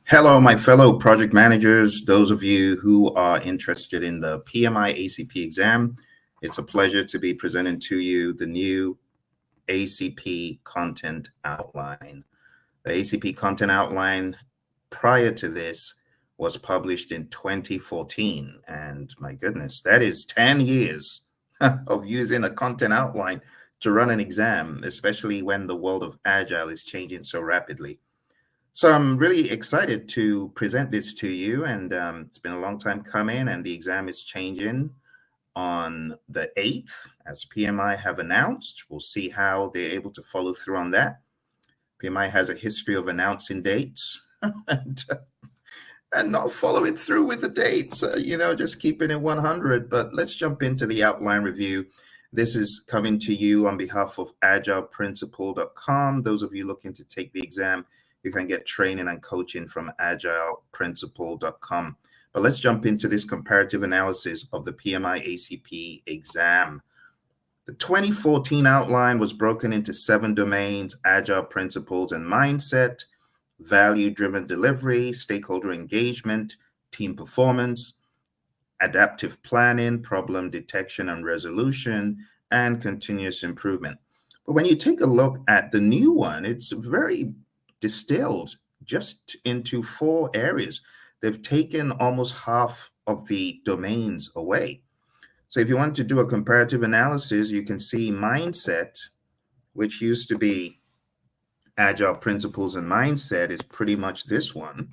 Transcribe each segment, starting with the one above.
Hello, my fellow project managers, those of you who are interested in the PMI-ACP exam. It's a pleasure to be presenting to you the new ACP content outline. The ACP content outline prior to this was published in 2014. And my goodness, that is 10 years of using a content outline to run an exam, especially when the world of Agile is changing so rapidly. So I'm really excited to present this to you, and it's been a long time coming, and the exam is changing on the 8th, as PMI have announced. We'll see how they're able to follow through on that. PMI has a history of announcing dates and, and not following through with the dates, just keeping it 100. But let's jump into the outline review. This is coming to you on behalf of agileprinciple.com. Those of you looking to take the exam, you can get training and coaching from agileprinciple.com. But let's jump into this comparative analysis of the PMI-ACP exam. The 2014 outline was broken into 7 domains: agile principles and mindset, value-driven delivery, stakeholder engagement, team performance, adaptive planning, problem detection and resolution, and continuous improvement. But when you take a look at the new one, it's very distilled just into 4 areas. They've taken almost half of the domains away. So if you want to do a comparative analysis, you can see mindset, which used to be agile principles and mindset, is pretty much this one.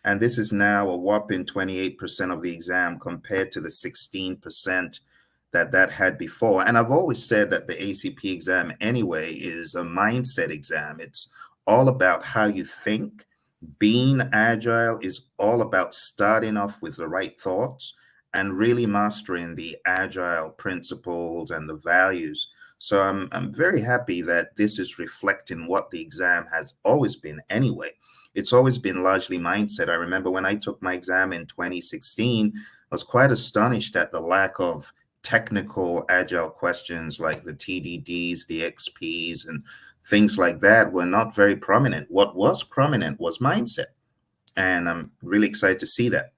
And this is now a whopping 28% of the exam compared to the 16% that had before. And I've always said that the ACP exam anyway is a mindset exam. It's all about how you think. Being agile is all about starting off with the right thoughts and really mastering the agile principles and the values. So I'm very happy that this is reflecting what the exam has always been anyway. It's always been largely mindset. I remember when I took my exam in 2016, I was quite astonished at the lack of technical agile questions like the TDDs, the XPs, and things like that were not very prominent. What was prominent was mindset. And I'm really excited to see that.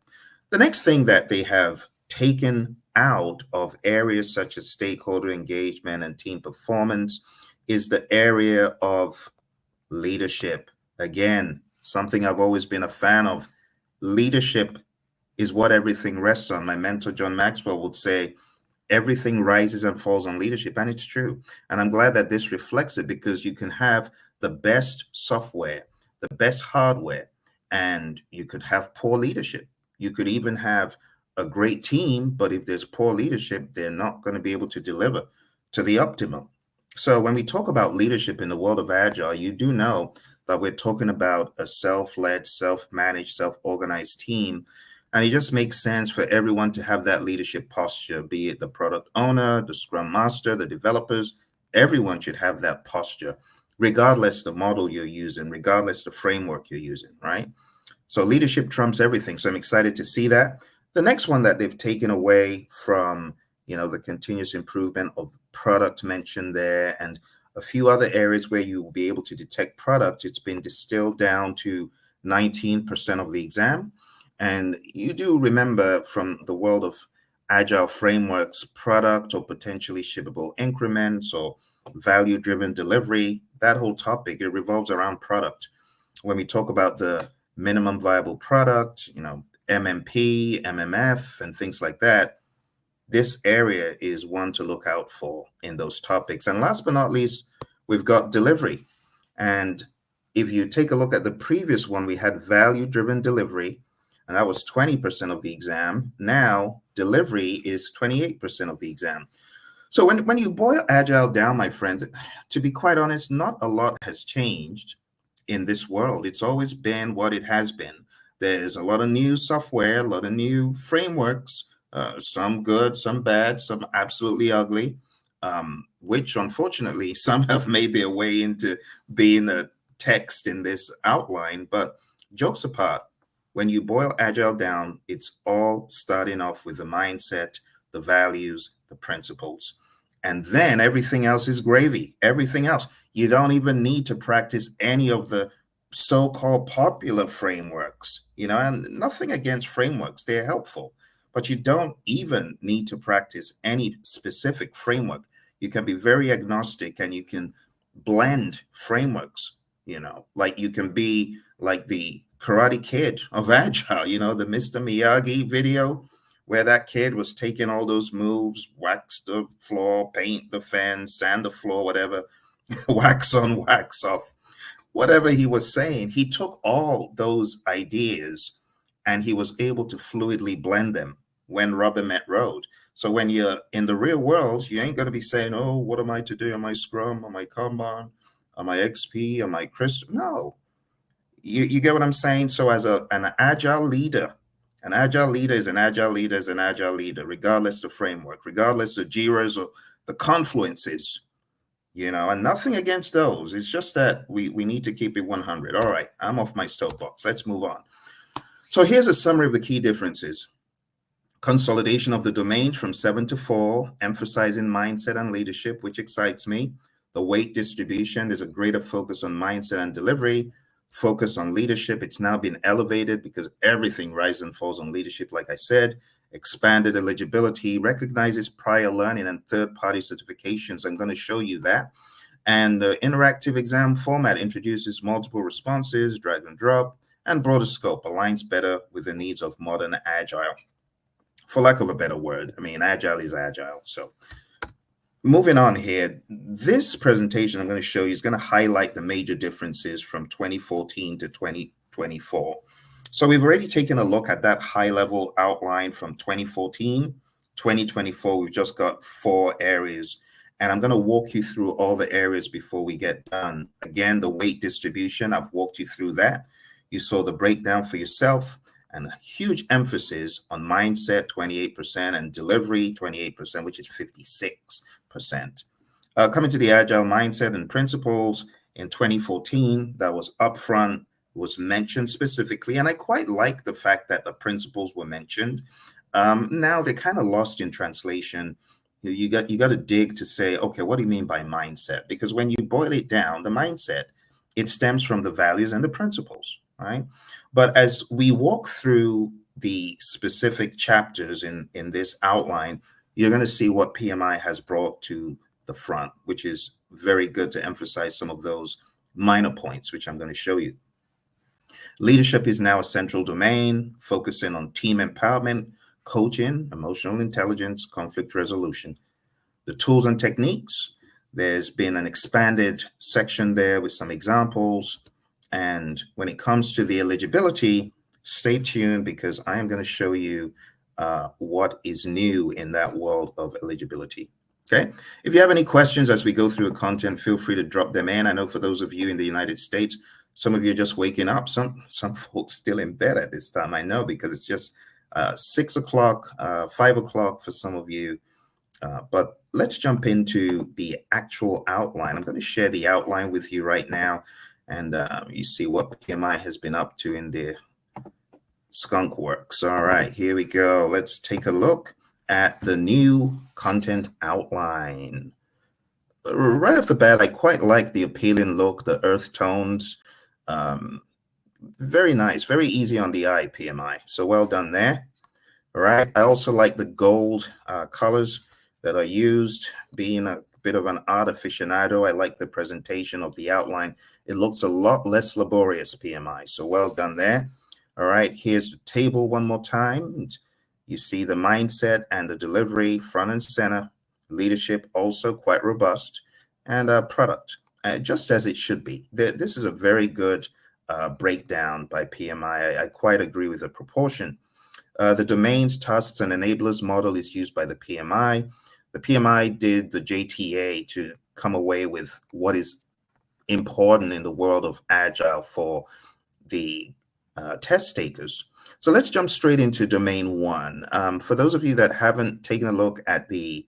The next thing that they have taken out of areas such as stakeholder engagement and team performance is the area of leadership. Again, something I've always been a fan of. Leadership is what everything rests on. My mentor, John Maxwell, would say, everything rises and falls on leadership, and it's true. And I'm glad that this reflects it, because you can have the best software, the best hardware, and you could have poor leadership. You could even have a great team, but if there's poor leadership, they're not going to be able to deliver to the optimum. So when we talk about leadership in the world of Agile, you do know that we're talking about a self-led, self-managed, self-organized team. And it just makes sense for everyone to have that leadership posture, be it the product owner, the scrum master, the developers. Everyone should have that posture, regardless the model you're using, regardless the framework you're using, right? So leadership trumps everything. So I'm excited to see that. The next one that they've taken away from, the continuous improvement of product mentioned there, and a few other areas where you will be able to detect product, it's been distilled down to 19% of the exam. And you do remember from the world of agile frameworks, product or potentially shippable increments or value-driven delivery, that whole topic, it revolves around product. When we talk about the minimum viable product, MMP, MMF, and things like that, this area is one to look out for in those topics. And last but not least, we've got delivery. And if you take a look at the previous one, we had value-driven delivery, and that was 20% of the exam. Now, delivery is 28% of the exam. So when you boil Agile down, my friends, to be quite honest, not a lot has changed in this world. It's always been what it has been. There's a lot of new software, a lot of new frameworks, some good, some bad, some absolutely ugly, which unfortunately some have made their way into being a text in this outline. But jokes apart, when you boil Agile down, it's all starting off with the mindset, the values, the principles. And then everything else is gravy, everything else. You don't even need to practice any of the so-called popular frameworks, and nothing against frameworks, they're helpful, but you don't even need to practice any specific framework. You can be very agnostic and you can blend frameworks, like you can be like the Karate Kid of Agile, the Mr. Miyagi video where that kid was taking all those moves, wax the floor, paint the fence, sand the floor, whatever, wax on, wax off, whatever he was saying. He took all those ideas and he was able to fluidly blend them when rubber met road. So when you're in the real world, you ain't going to be saying, oh, what am I today? Am I Scrum? Am I Kanban? Am I XP? Am I Chris? No. You get what I'm saying? So as an agile leader, an agile leader is an agile leader is an agile leader, regardless of framework, regardless of JIRAs or the confluences, and nothing against those. It's just that we need to keep it 100. All right, I'm off my soapbox. Let's move on. So here's a summary of the key differences. Consolidation of the domains from 7 to 4, emphasizing mindset and leadership, which excites me. The weight distribution, there's a greater focus on mindset and delivery, focus on leadership. It's now been elevated because everything rises and falls on leadership, like I said. Expanded eligibility, recognizes prior learning and third-party certifications. I'm going to show you that. And the interactive exam format introduces multiple responses, drag and drop, and broader scope, aligns better with the needs of modern agile. For lack of a better word, agile is agile. So moving on here, this presentation I'm going to show you is going to highlight the major differences from 2014 to 2024. So we've already taken a look at that high-level outline from 2014. 2024, we've just got 4 areas. And I'm going to walk you through all the areas before we get done. Again, the weight distribution, I've walked you through that. You saw the breakdown for yourself, and a huge emphasis on mindset, 28%, and delivery, 28%, which is 56%. Coming to the agile mindset and principles in 2014, that was upfront, was mentioned specifically, and I quite like the fact that the principles were mentioned. Now they're kind of lost in translation. You got to dig to say, okay, what do you mean by mindset? Because when you boil it down, the mindset, it stems from the values and the principles, right? But as we walk through the specific chapters in this outline, you're going to see what PMI has brought to the front, which is very good to emphasize some of those minor points, which I'm going to show you. Leadership is now a central domain, focusing on team empowerment, coaching, emotional intelligence, conflict resolution. The tools and techniques, there's been an expanded section there with some examples. And when it comes to the eligibility, stay tuned because I am going to show you what is new in that world of eligibility. Okay. If you have any questions as we go through the content, feel free to drop them in. I know for those of you in the United States, some of you are just waking up. Some folks still in bed at this time. I know because it's just 6 o'clock, 5 o'clock for some of you. But let's jump into the actual outline. I'm going to share the outline with you right now. And you see what PMI has been up to in the skunk works. All right, here we go. Let's take a look at the new content outline. Right off the bat, I quite like the appealing look, the earth tones. Very nice, very easy on the eye, PMI. So well done there. All right. I also like the gold colors that are used. Being a bit of an art aficionado, I like the presentation of the outline. It looks a lot less laborious, PMI. So well done there. All right. Here's the table one more time. You see the mindset and the delivery front and center. Leadership also quite robust, and product just as it should be. This is a very good breakdown by PMI. I quite agree with the proportion. The domains, tasks, and enablers model is used by the PMI. The PMI did the JTA to come away with what is important in the world of Agile for the test takers. So let's jump straight into domain 1. For those of you that haven't taken a look at the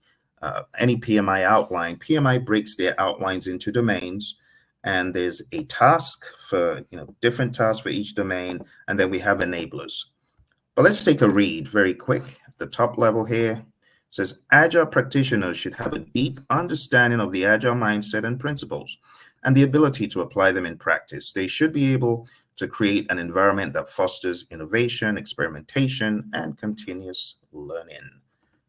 any PMI outline, PMI breaks their outlines into domains, and there's a task for, different tasks for each domain, and then we have enablers. But let's take a read very quick. At the top level here, it says Agile practitioners should have a deep understanding of the Agile mindset and principles. and the ability to apply them in practice. They should be able to create an environment that fosters innovation, experimentation, and continuous learning.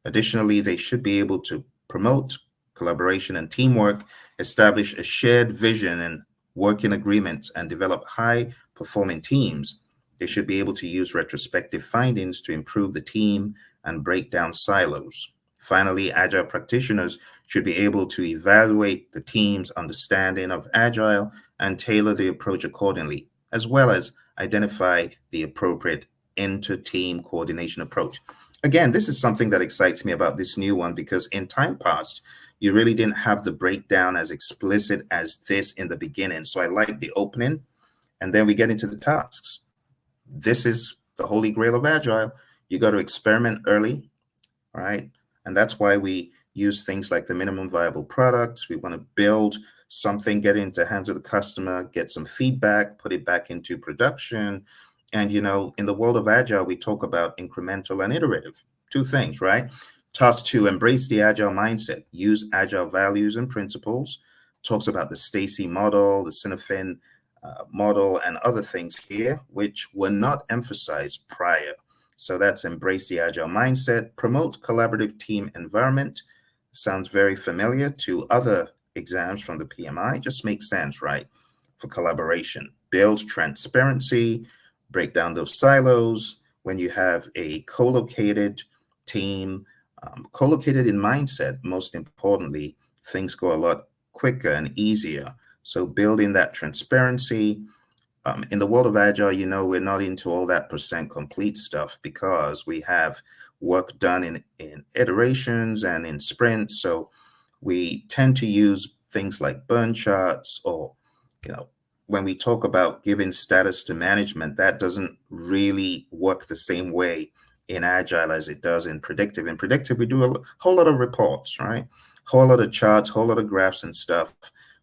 Additionally, they should be able to promote collaboration and teamwork, establish a shared vision and working agreements, and develop high performing teams. They should be able to use retrospective findings to improve the team and break down silos. Finally, Agile practitioners should be able to evaluate the team's understanding of Agile and tailor the approach accordingly, as well as identify the appropriate inter-team coordination approach. Again, this is something that excites me about this new one because in time past, you really didn't have the breakdown as explicit as this in the beginning. So I like the opening, and then we get into the tasks. This is the holy grail of Agile. You got to experiment early, right? And that's why we use things like the minimum viable products. We want to build something, get it into the hands of the customer, get some feedback, put it back into production. And, you know, in the world of Agile, we talk about incremental and iterative, two things, right? Task 2, embrace the Agile mindset, use Agile values and principles, talks about the Stacy model, the Sinofin model, and other things here, which were not emphasized prior. So that's embrace the Agile mindset, promote collaborative team environment. Sounds very familiar to other exams from the PMI, just makes sense, right? For collaboration, build transparency, break down those silos. When you have a co-located team, co-located in mindset, most importantly, things go a lot quicker and easier. So building that transparency. In the world of Agile, you know, we're not into all that percent complete stuff because we have work done in iterations and in sprints. So we tend to use things like burn charts, or, you know, when we talk about giving status to management, that doesn't really work the same way in Agile as it does in predictive. In predictive, we do a whole lot of reports, right? Whole lot of charts, whole lot of graphs and stuff.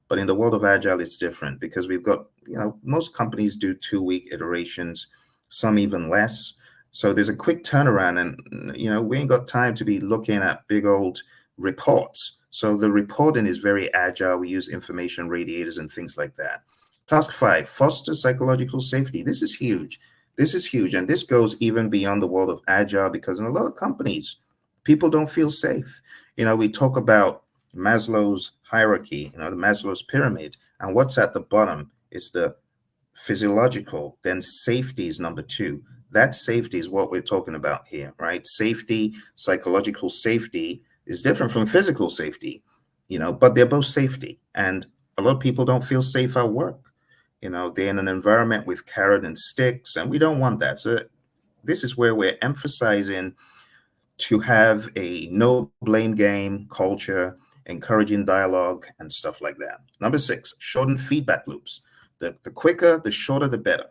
But in the world of Agile, it's different because we've got, you know, most companies do 2-week iterations, some even less. So there's a quick turnaround, and, you know, we ain't got time to be looking at big old reports. So the reporting is very agile. We use information radiators and things like that. Task 5, foster psychological safety. This is huge. This is huge. And this goes even beyond the world of Agile because in a lot of companies, people don't feel safe. You know, we talk about Maslow's hierarchy, you know, the Maslow's pyramid, and what's at the bottom is the physiological, then safety is number 2. That safety is what we're talking about here, right? Safety, psychological safety is different from physical safety, you know, but they're both safety. And a lot of people don't feel safe at work. You know, they're in an environment with carrot and sticks, and we don't want that. So this is where we're emphasizing to have a no blame game culture, encouraging dialogue and stuff like that. Number 6, shorten feedback loops. The quicker, the shorter, the better.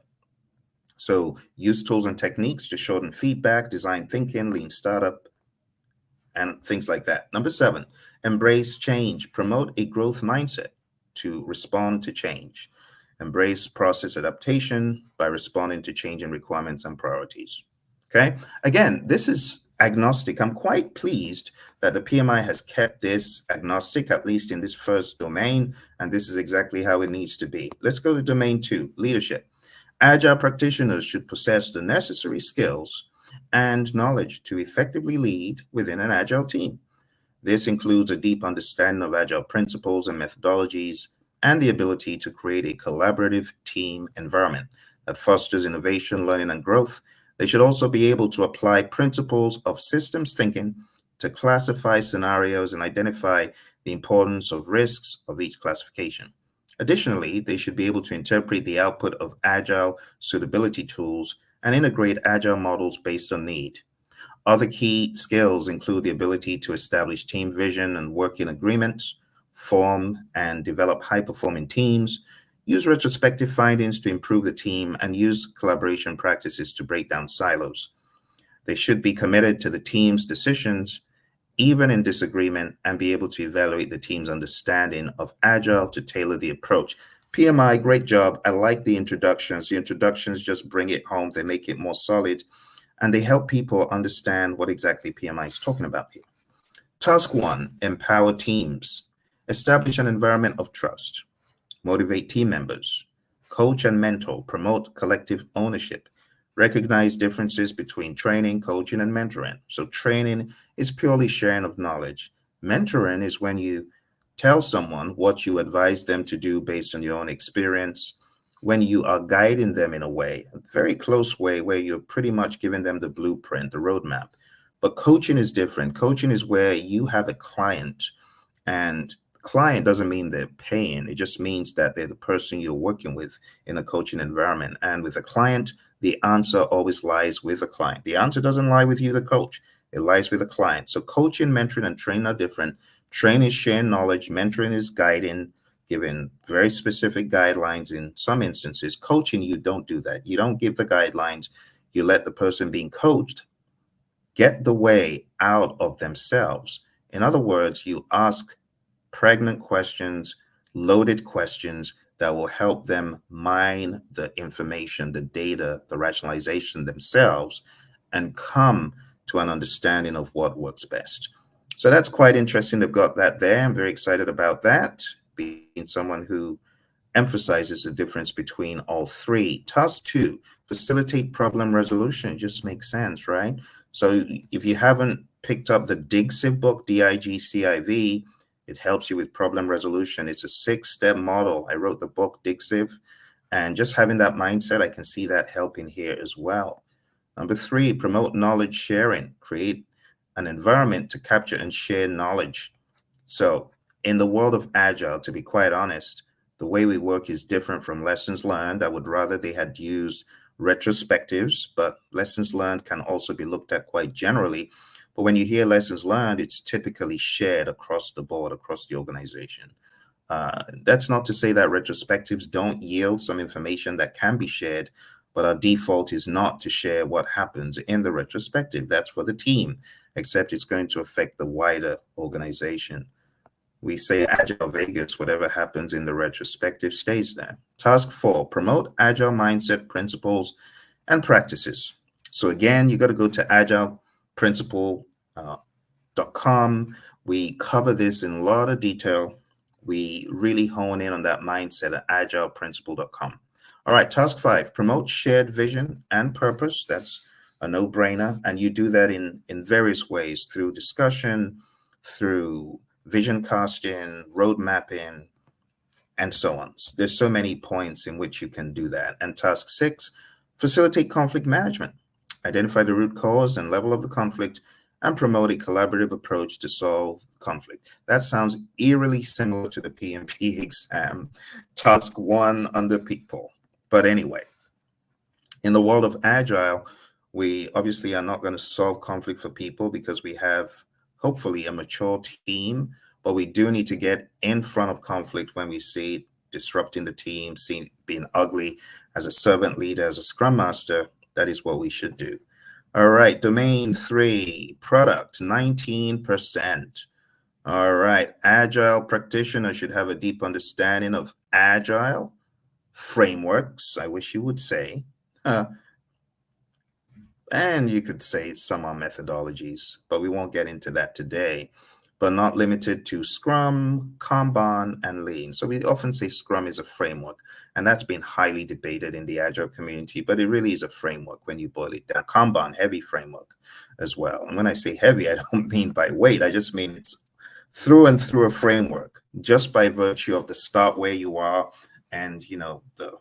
So use tools and techniques to shorten feedback, design thinking, lean startup, and things like that. Number 7, embrace change. Promote a growth mindset to respond to change. Embrace process adaptation by responding to changing requirements and priorities. Okay. Again, this is agnostic. I'm quite pleased that the PMI has kept this agnostic, at least in this first domain, and this is exactly how it needs to be. Let's go to domain 2, leadership. Agile practitioners should possess the necessary skills and knowledge to effectively lead within an Agile team. This includes a deep understanding of Agile principles and methodologies, and the ability to create a collaborative team environment that fosters innovation, learning, and growth. They should also be able to apply principles of systems thinking to classify scenarios and identify the importance of risks of each classification. Additionally, they should be able to interpret the output of Agile suitability tools and integrate Agile models based on need. Other key skills include the ability to establish team vision and working agreements, form and develop high-performing teams, use retrospective findings to improve the team, and use collaboration practices to break down silos. They should be committed to the team's decisions, even in disagreement, and be able to evaluate the team's understanding of Agile to tailor the approach. PMI, great job. I like the introductions. The introductions just bring it home. They make it more solid, and they help people understand what exactly PMI is talking about here. Task 1, empower teams. Establish an environment of trust. motivate team members, coach and mentor, promote collective ownership, recognize differences between training, coaching, and mentoring. So, training is purely sharing of knowledge. Mentoring is when you tell someone what you advise them to do based on your own experience, when you are guiding them in a way, a very close way, where you're pretty much giving them the blueprint, the roadmap. But coaching is different. Coaching is where you have a client, and client doesn't mean they're paying. It just means that they're the person you're working with in a coaching environment. And with a client, the answer always lies with a client. The answer doesn't lie with you, the coach. It lies with the client. So coaching, mentoring, and training are different. Training is sharing knowledge. Mentoring is guiding, giving very specific guidelines in some instances. Coaching, you don't do that. You don't give the guidelines. You let the person being coached get the way out of themselves. In other words, you ask pregnant questions, loaded questions that will help them mine the information, the data, the rationalization themselves, and come to an understanding of what works best. So that's quite interesting. They've got that there. I'm very excited about that, being someone who emphasizes the difference between all three. Task 2, facilitate problem resolution. It just makes sense, right? So if you haven't picked up the DIGCIV book, DIGCIV, it helps you with problem resolution. It's a 6-step model. I wrote the book DIGCIV, and just having that mindset, I can see that helping here as well. Number 3, promote knowledge sharing. Create an environment to capture and share knowledge. So in the world of Agile, to be quite honest, the way we work is different from lessons learned. I would rather they had used retrospectives, but lessons learned can also be looked at quite generally. But when you hear lessons learned, it's typically shared across the board, across the organization. That's not to say that retrospectives don't yield some information that can be shared, but our default is not to share what happens in the retrospective. That's for the team, except it's going to affect the wider organization. We say Agile Vegas, whatever happens in the retrospective stays there. Task 4, promote Agile mindset principles and practices. So again, you got to go to agileprinciple.com. We cover this in a lot of detail. We really hone in on that mindset at agileprinciple.com. All right, task 5, promote shared vision and purpose. That's a no-brainer. And you do that in various ways, through discussion, through vision casting, road mapping, and so on. There's so many points in which you can do that. And task 6, facilitate conflict management. Identify the root cause and level of the conflict and promote a collaborative approach to solve conflict. That sounds eerily similar to the PMP exam, task 1 under people. But anyway, in the world of Agile, we obviously are not going to solve conflict for people because we have hopefully a mature team, but we do need to get in front of conflict when we see it disrupting the team, seeing being ugly. As a servant leader, as a scrum master, that is what we should do. All right, domain 3, product, 19%. All right, Agile practitioner should have a deep understanding of Agile frameworks, I wish you would say. And you could say some are methodologies, but we won't get into that today. But not limited to Scrum, Kanban, and Lean. So we often say Scrum is a framework, and that's been highly debated in the Agile community, but it really is a framework when you boil it down. Kanban, heavy framework as well. And when I say heavy, I don't mean by weight. I just mean it's through and through a framework, just by virtue of the start where you are and, the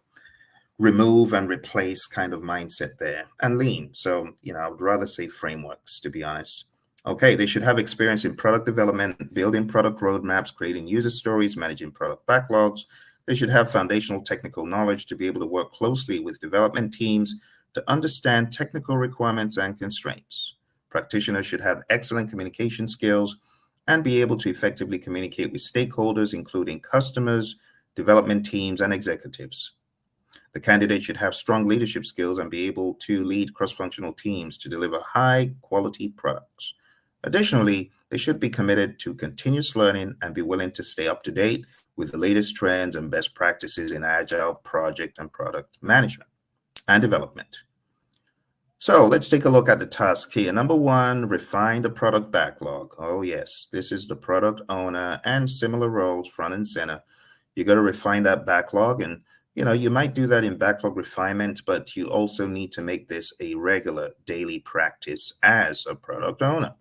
remove and replace kind of mindset there, and Lean. So, I would rather say frameworks, to be honest. Okay, they should have experience in product development, building product roadmaps, creating user stories, managing product backlogs. They should have foundational technical knowledge to be able to work closely with development teams to understand technical requirements and constraints. Practitioners should have excellent communication skills and be able to effectively communicate with stakeholders, including customers, development teams, and executives. The candidate should have strong leadership skills and be able to lead cross-functional teams to deliver high-quality products. Additionally, they should be committed to continuous learning and be willing to stay up to date with the latest trends and best practices in Agile project and product management and development. So let's take a look at the task here. Number 1, refine the product backlog. Oh yes, this is the product owner and similar roles front and center. You got to refine that backlog. And, you might do that in backlog refinement, but you also need to make this a regular daily practice as a product owner.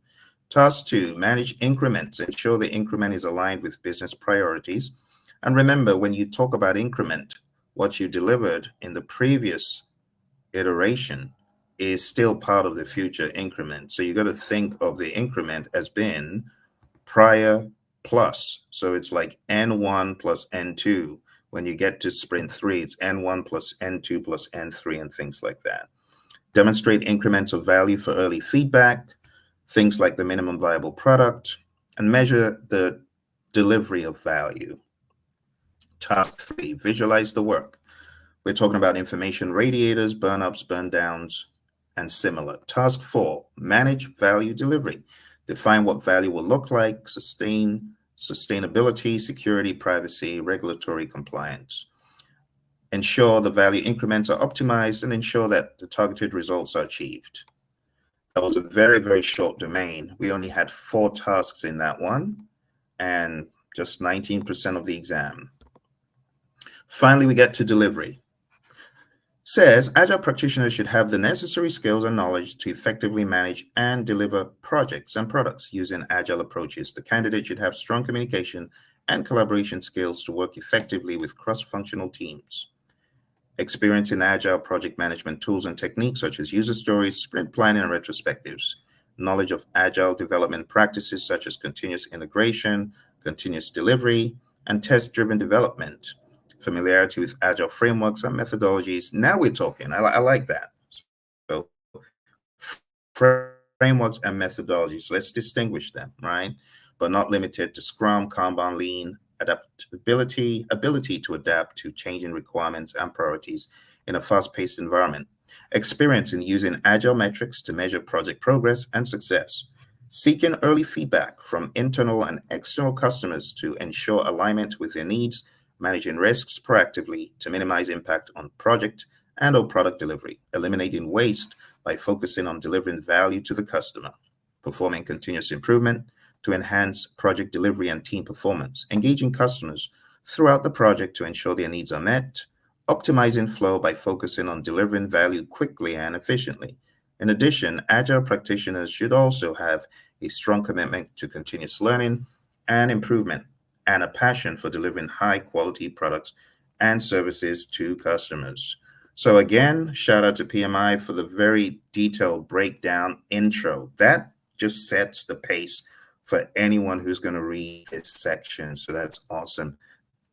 Task 2, manage increments. Ensure the increment is aligned with business priorities. And remember, when you talk about increment, what you delivered in the previous iteration is still part of the future increment. So you got to think of the increment as being prior plus. So it's like N1 plus N2. When you get to sprint 3, it's N1 plus N2 plus N3 and things like that. Demonstrate increments of value for early feedback, things like the minimum viable product, and measure the delivery of value. Task 3, visualize the work. We're talking about information radiators, burn ups, burn downs, and similar. Task 4, manage value delivery. Define what value will look like, sustainability, security, privacy, regulatory compliance. Ensure the value increments are optimized and ensure that the targeted results are achieved. That was a very, very short domain. We only had 4 tasks in that one and just 19% of the exam. Finally, we get to delivery. Says Agile practitioners should have the necessary skills and knowledge to effectively manage and deliver projects and products using Agile approaches. The candidate should have strong communication and collaboration skills to work effectively with cross-functional teams. Experience in Agile project management tools and techniques such as user stories, sprint planning, and retrospectives. Knowledge of Agile development practices such as continuous integration, continuous delivery, and test-driven development. Familiarity with Agile frameworks and methodologies. Now we're talking. I like that. So frameworks and methodologies, let's distinguish them, right? But not limited to Scrum, Kanban, Lean, adaptability, ability to adapt to changing requirements and priorities in a fast-paced environment. Experience in using Agile metrics to measure project progress and success. Seeking early feedback from internal and external customers to ensure alignment with their needs, managing risks proactively to minimize impact on project and/or product delivery, eliminating waste by focusing on delivering value to the customer, performing continuous improvement to enhance project delivery and team performance, engaging customers throughout the project to ensure their needs are met, optimizing flow by focusing on delivering value quickly and efficiently. In addition, Agile practitioners should also have a strong commitment to continuous learning and improvement, and a passion for delivering high quality products and services to customers. So again, shout out to PMI for the very detailed breakdown intro. That just sets the pace for anyone who's going to read this section. So that's awesome.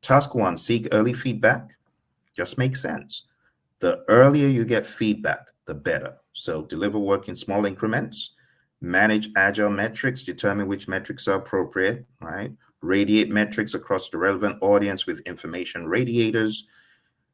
Task 1, seek early feedback. Just makes sense. The earlier you get feedback, the better. So deliver work in small increments, manage Agile metrics, determine which metrics are appropriate, right? Radiate metrics across the relevant audience with information radiators,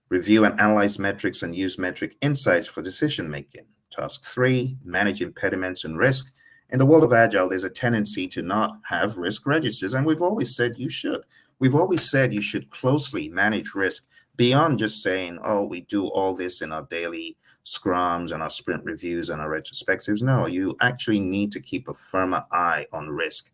review and analyze metrics and use metric insights for decision making. Task 3, manage impediments and risk. In the world of Agile, there's a tendency to not have risk registers, and we've always said you should. We've always said you should closely manage risk beyond just saying, oh, we do all this in our daily scrums and our sprint reviews and our retrospectives. No, you actually need to keep a firmer eye on risk.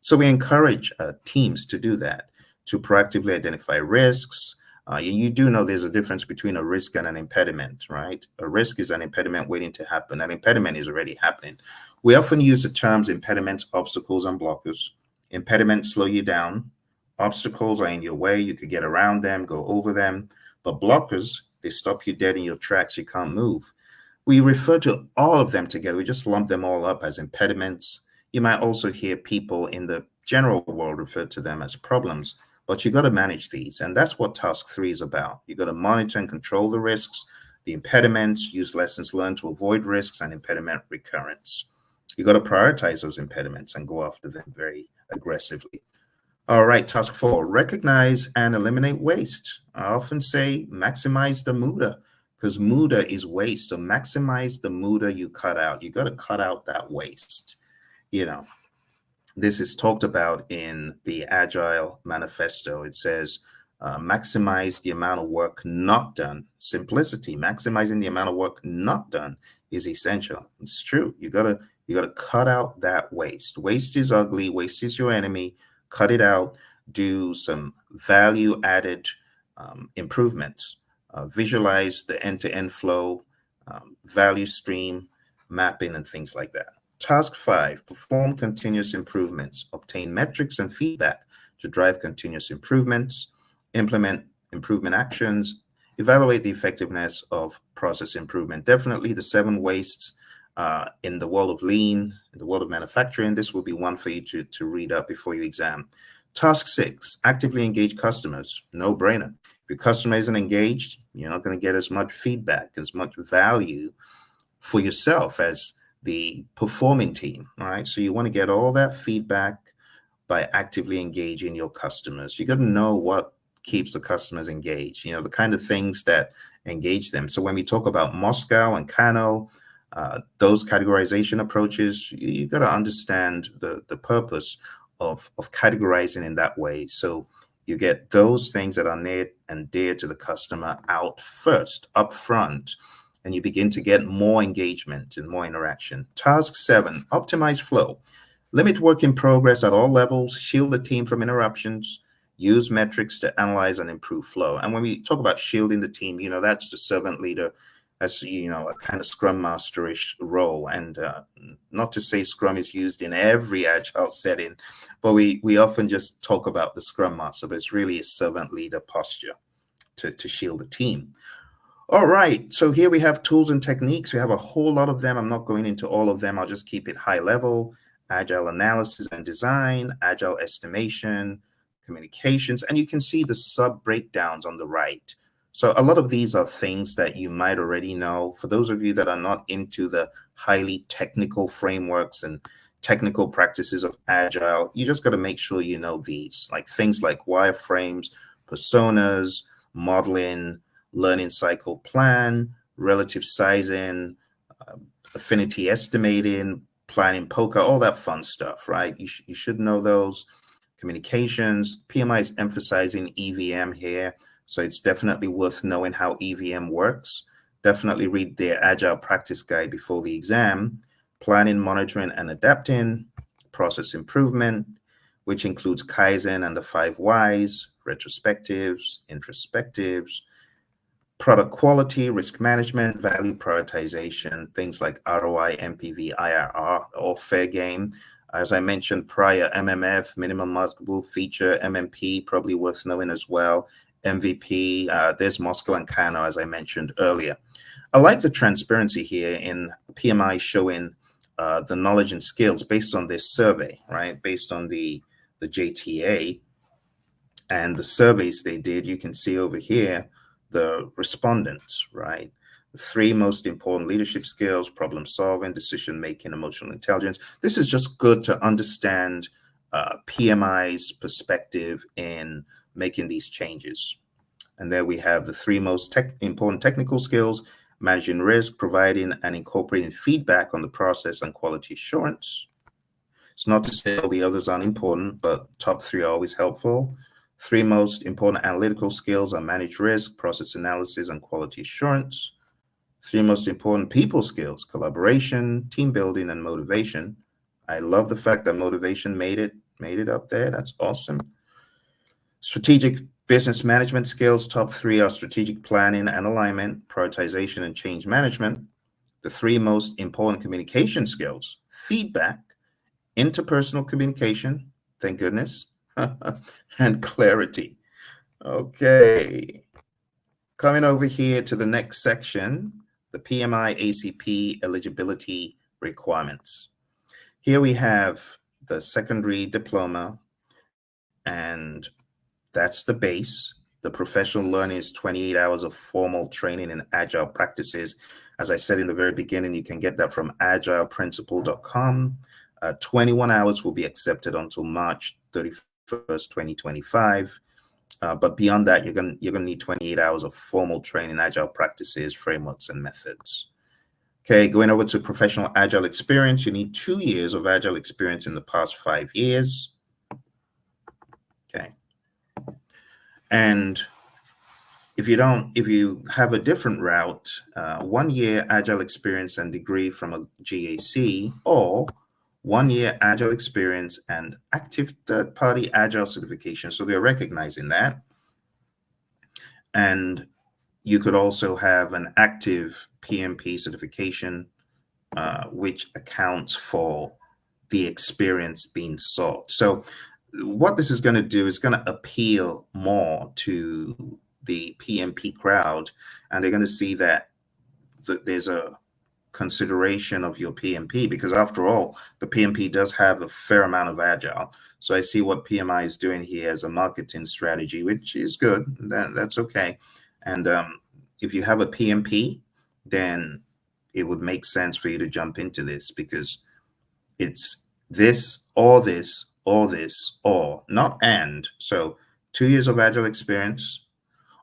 So we encourage teams to do that, to proactively identify risks. You do know there's a difference between a risk and an impediment, right? A risk is an impediment waiting to happen. An impediment is already happening. We often use the terms impediments, obstacles, and blockers. Impediments slow you down. Obstacles are in your way. You could get around them, go over them. But blockers, they stop you dead in your tracks. You can't move. We refer to all of them together. We just lump them all up as impediments. You might also hear people in the general world refer to them as problems, but you got to manage these. And that's what task 3 is about. You got to monitor and control the risks, the impediments, use lessons learned to avoid risks and impediment recurrence. You got to prioritize those impediments and go after them very aggressively. All right, task 4, recognize and eliminate waste. I often say maximize the muda, because muda is waste. So maximize the muda you cut out. You got to cut out that waste. This is talked about in the Agile Manifesto. It says, maximize the amount of work not done. Simplicity, maximizing the amount of work not done is essential. It's true. You gotta cut out that waste. Waste is ugly. Waste is your enemy. Cut it out. do some value added improvements, visualize the end-to-end flow, value stream mapping, and things like that. Task 5, perform continuous improvements, obtain metrics and feedback to drive continuous improvements, implement improvement actions, evaluate the effectiveness of process improvement. Definitely the 7 wastes in the world of lean, in the world of manufacturing. This will be one for you to read up before your exam. Task 6, actively engage customers. No brainer. If your customer isn't engaged, you're not going to get as much feedback, as much value for yourself as the performing team. All right. So you want to get all that feedback by actively engaging your customers. You got to know what keeps the customers engaged, the kind of things that engage them. So when we talk about Moscow and Kano, those categorization approaches, you got to understand the purpose of categorizing in that way. So you get those things that are near and dear to the customer out first, up front, and you begin to get more engagement and more interaction. Task 7, optimize flow. Limit work in progress at all levels, shield the team from interruptions, use metrics to analyze and improve flow. And when we talk about shielding the team, that's the servant leader, as a kind of scrum masterish role. And not to say scrum is used in every agile setting, but we often just talk about the scrum master, but it's really a servant leader posture to shield the team. All right, so here we have tools and techniques. We have a whole lot of them. I'm not going into all of them. I'll just keep it high level. Agile analysis and design, agile estimation, communications, and you can see the sub breakdowns on the right. So a lot of these are things that you might already know. For those of you that are not into the highly technical frameworks and technical practices of agile, you just got to make sure you know these, like things like wireframes, personas, modeling, learning cycle plan, relative sizing, affinity estimating, planning poker, all that fun stuff, right? You should know those. Communications, PMI is emphasizing EVM here, so it's definitely worth knowing how EVM works. Definitely read their Agile Practice Guide before the exam. Planning, monitoring, and adapting, process improvement, which includes Kaizen and the 5 whys, retrospectives, introspectives, product quality, risk management, value prioritization, things like ROI, MPV, IRR, all fair game. As I mentioned prior, MMF, minimum marketable feature, MMP, probably worth knowing as well. MVP, there's Moscow and Kano, as I mentioned earlier. I like the transparency here in PMI showing the knowledge and skills based on this survey, right? Based on the JTA and the surveys they did. You can see over here the respondents, right? The 3 most important leadership skills: problem solving, decision making, emotional intelligence. This is just good to understand PMI's perspective in making these changes. And there we have the 3 most important technical skills: managing risk, providing and incorporating feedback on the process, and quality assurance. It's not to say all the others aren't important, but top 3 are always helpful. 3 most important analytical skills are manage risk, process analysis, and quality assurance. 3 most important people skills: collaboration, team building, and motivation. I love the fact that motivation made it up there. That's awesome. Strategic business management skills, top 3 are strategic planning and alignment, prioritization, and change management. The 3 most important communication skills: feedback, interpersonal communication, thank goodness, and clarity. Okay. Coming over here to the next section, the PMI-ACP eligibility requirements. Here we have the secondary diploma, and that's the base. The professional learning is 28 hours of formal training in agile practices. As I said in the very beginning, you can get that from agileprinciple.com. 21 hours will be accepted until March 31st, 2025. But beyond that, you're gonna need 28 hours of formal training, agile practices, frameworks, and methods. Okay, going over to professional agile experience, you need 2 years of agile experience in the past 5 years. Okay, and if you have a different route, 1 year agile experience and degree from a GAC, or 1 year Agile experience, and active third-party Agile certification. So they're recognizing that. And you could also have an active PMP certification, which accounts for the experience being sought. So what this is going to do is going to appeal more to the PMP crowd, and they're going to see that there's a consideration of your PMP, because after all, the PMP does have a fair amount of Agile. So I see what PMI is doing here as a marketing strategy, which is good. That's okay. And if you have a PMP, then it would make sense for you to jump into this, because it's this, or this, or this, or not and. So 2 years of Agile experience,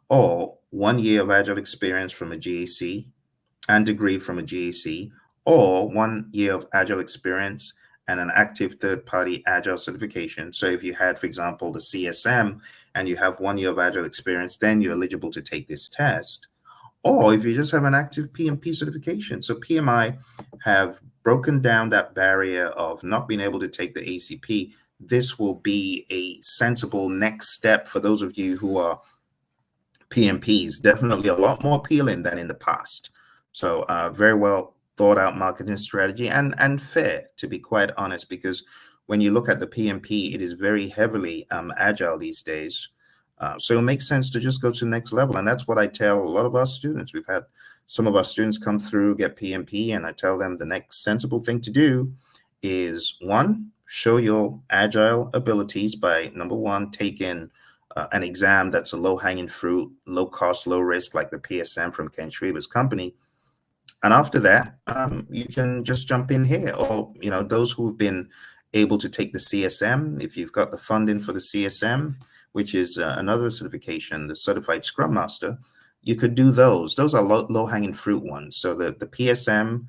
or 1 year of Agile experience from a GAC and degree from a GAC, or 1 year of Agile experience and an active third-party Agile certification. So if you had, for example, the CSM and you have 1 year of Agile experience, then you're eligible to take this test. Or if you just have an active PMP certification. So PMI have broken down that barrier of not being able to take the ACP. This will be a sensible next step for those of you who are PMPs, definitely a lot more appealing than in the past. So very well thought out marketing strategy, and fair, to be quite honest, because when you look at the PMP, it is very heavily Agile these days. So it makes sense to just go to the next level. And that's what I tell a lot of our students. We've had some of our students come through, get PMP, and I tell them the next sensible thing to do is, one, show your Agile abilities by, number one, taking an exam that's a low-hanging fruit, low cost, low risk, like the PSM from Ken Schreiber's company. And after that, you can just jump in here. Or, those who've been able to take the CSM, if you've got the funding for the CSM, which is another certification, the Certified Scrum Master, you could do those. Those are low-hanging fruit ones. So the PSM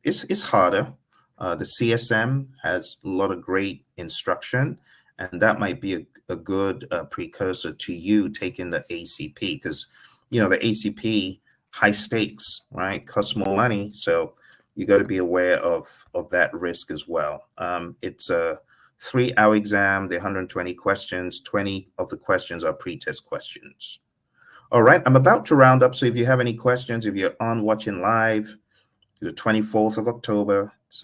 is harder. The CSM has a lot of great instruction, and that might be a good precursor to you taking the ACP, because, the ACP, high stakes, right? Costs more money. So you got to be aware of that risk as well. It's a 3-hour exam, the 120 questions, 20 of the questions are pre-test questions. All right, I'm about to round up. So if you have any questions, if you're on watching live, the 24th of October, it's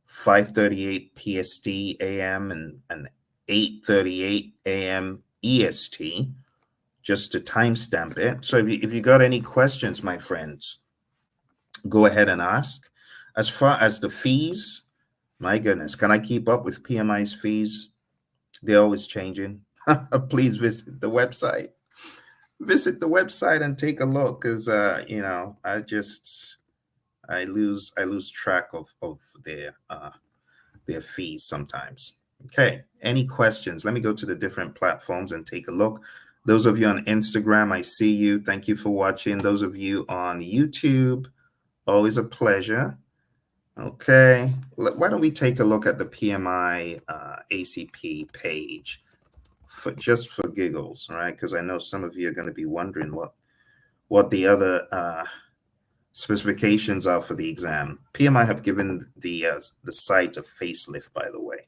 5:38 PST AM and 8:38 AM EST, just to timestamp it. So if you got any questions, my friends, go ahead and ask. As far as the fees, my goodness, can I keep up with PMI's fees? They're always changing. Please visit the website. Visit the website and take a look, because I lose track of their fees sometimes. Okay, any questions? Let me go to the different platforms and take a look. Those of you on Instagram, I see you. Thank you for watching. Those of you on YouTube, always a pleasure. Okay, why don't we take a look at the PMI ACP page just for giggles, right? Because I know some of you are going to be wondering what the other specifications are for the exam. PMI have given the site a facelift, by the way.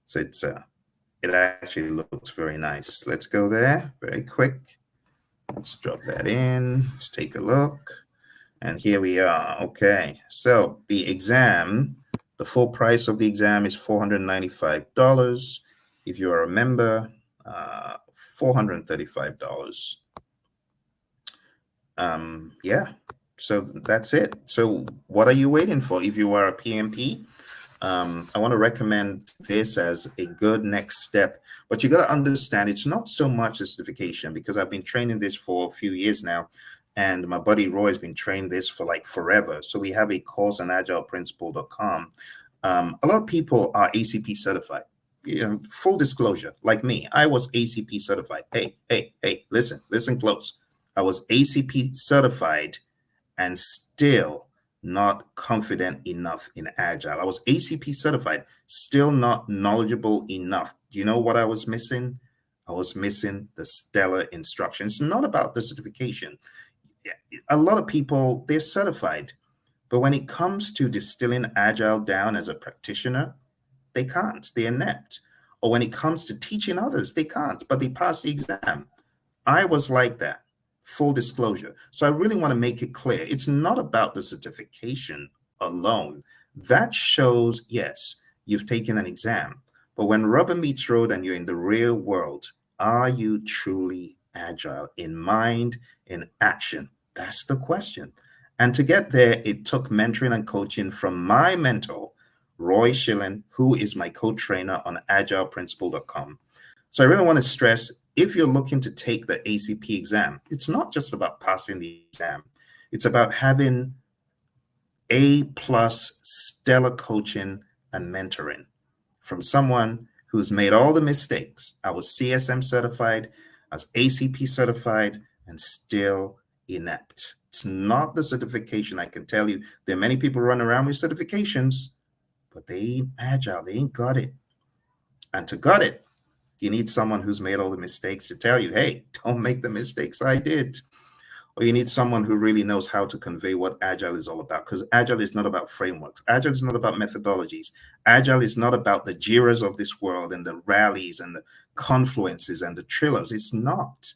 So it actually looks very nice. Let's go there very quick. Let's drop that in. Let's take a look. And here we are. Okay, so the exam, the full price of the exam is $495. If you're a member, $435. Yeah, so that's it. So what are you waiting for? If you are a PMP, I want to recommend this as a good next step. But you got to understand, it's not so much a certification, because I've been training this for a few years now, and my buddy Roy has been training this for like forever. So we have a course on agileprinciple.com. A lot of people are ACP certified. Full disclosure, like me, I was ACP certified. Hey, listen close. I was ACP certified and still not confident enough in Agile. I was ACP certified, still not knowledgeable enough. Do you know what I was missing? I was missing the stellar instruction. It's not about the certification. A lot of people, they're certified, But when it comes to distilling Agile down as a practitioner, they can't. They're inept. Or when it comes to teaching others, they can't, but they pass the exam. I was like that, full disclosure. So I really want to make it clear. It's not about the certification alone. That shows, yes, you've taken an exam. But when rubber meets road and you're in the real world, are you truly agile in mind, in action? That's the question. And to get there, it took mentoring and coaching from my mentor, Roy Schilling, who is my co-trainer on agileprinciple.com. So I really want to stress, if you're looking to take the ACP exam, it's not just about passing the exam. It's about having A+ stellar coaching and mentoring from someone who's made all the mistakes. I was CSM certified, I was ACP certified, and still inept. It's not the certification. I can tell you there are many people running around with certifications, but they ain't agile. They ain't got it. And to got it, you need someone who's made all the mistakes to tell you, hey, don't make the mistakes I did. Or you need someone who really knows how to convey what Agile is all about, because Agile is not about frameworks. Agile is not about methodologies. Agile is not about the Jiras of this world and the rallies and the confluences and the Trillos. It's not.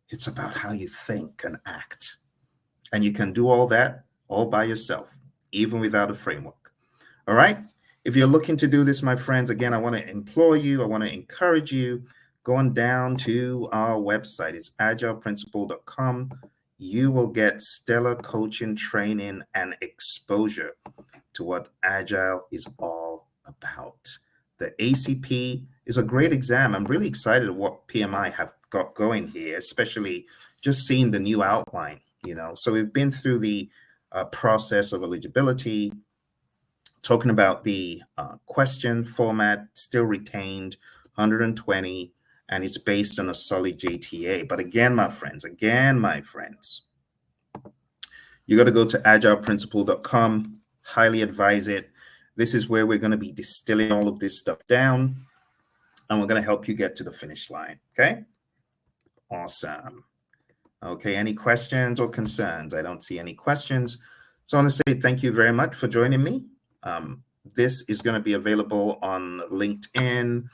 It's about how you think and act. And you can do all that all by yourself, even without a framework. All right? If you're looking to do this, my friends, again, I want to implore you, I want to encourage you, going down to our website. It's agileprinciple.com. You will get stellar coaching, training, and exposure to what Agile is all about. The ACP is a great exam. I'm really excited at what PMI have got going here, especially just seeing the new outline. So we've been through the process of eligibility, talking about the question format, still retained 120, and it's based on a solid JTA. But again, my friends, you got to go to agileprinciple.com. Highly advise it. This is where we're going to be distilling all of this stuff down, and we're going to help you get to the finish line. Okay? Awesome. Okay, any questions or concerns? I don't see any questions. So I want to say thank you very much for joining me. This is going to be available on LinkedIn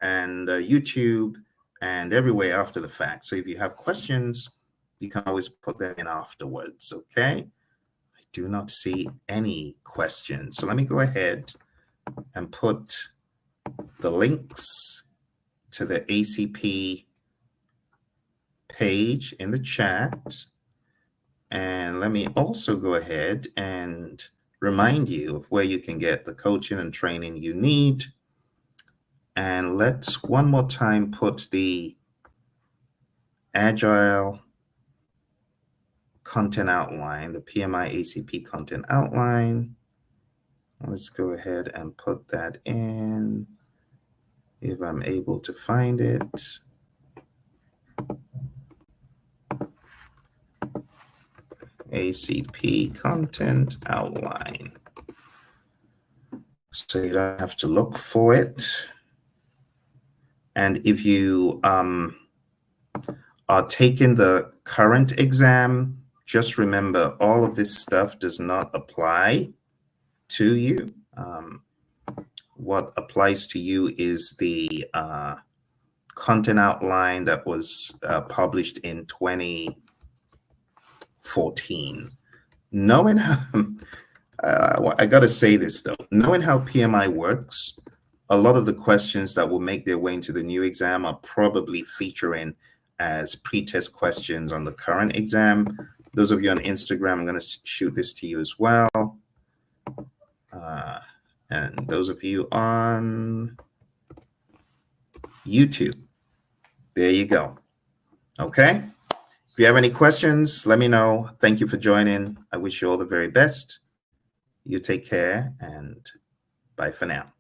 and YouTube and everywhere after the fact. So if you have questions, you can always put them in afterwards, okay? I do not see any questions. So let me go ahead and put the links to the ACP page in the chat. And let me also go ahead and remind you of where you can get the coaching and training you need. And let's one more time put the Agile content outline, the PMI-ACP content outline. Let's go ahead and put that in if I'm able to find it. ACP content outline. So you don't have to look for it. And if you are taking the current exam, just remember all of this stuff does not apply to you. What applies to you is the content outline that was published in 2014. Knowing how, I got to say this though, knowing how PMI works, a lot of the questions that will make their way into the new exam are probably featuring as pre-test questions on the current exam. Those of you on Instagram, I'm going to shoot this to you as well. And those of you on YouTube, there you go. Okay. If you have any questions, let me know. Thank you for joining. I wish you all the very best. You take care and bye for now.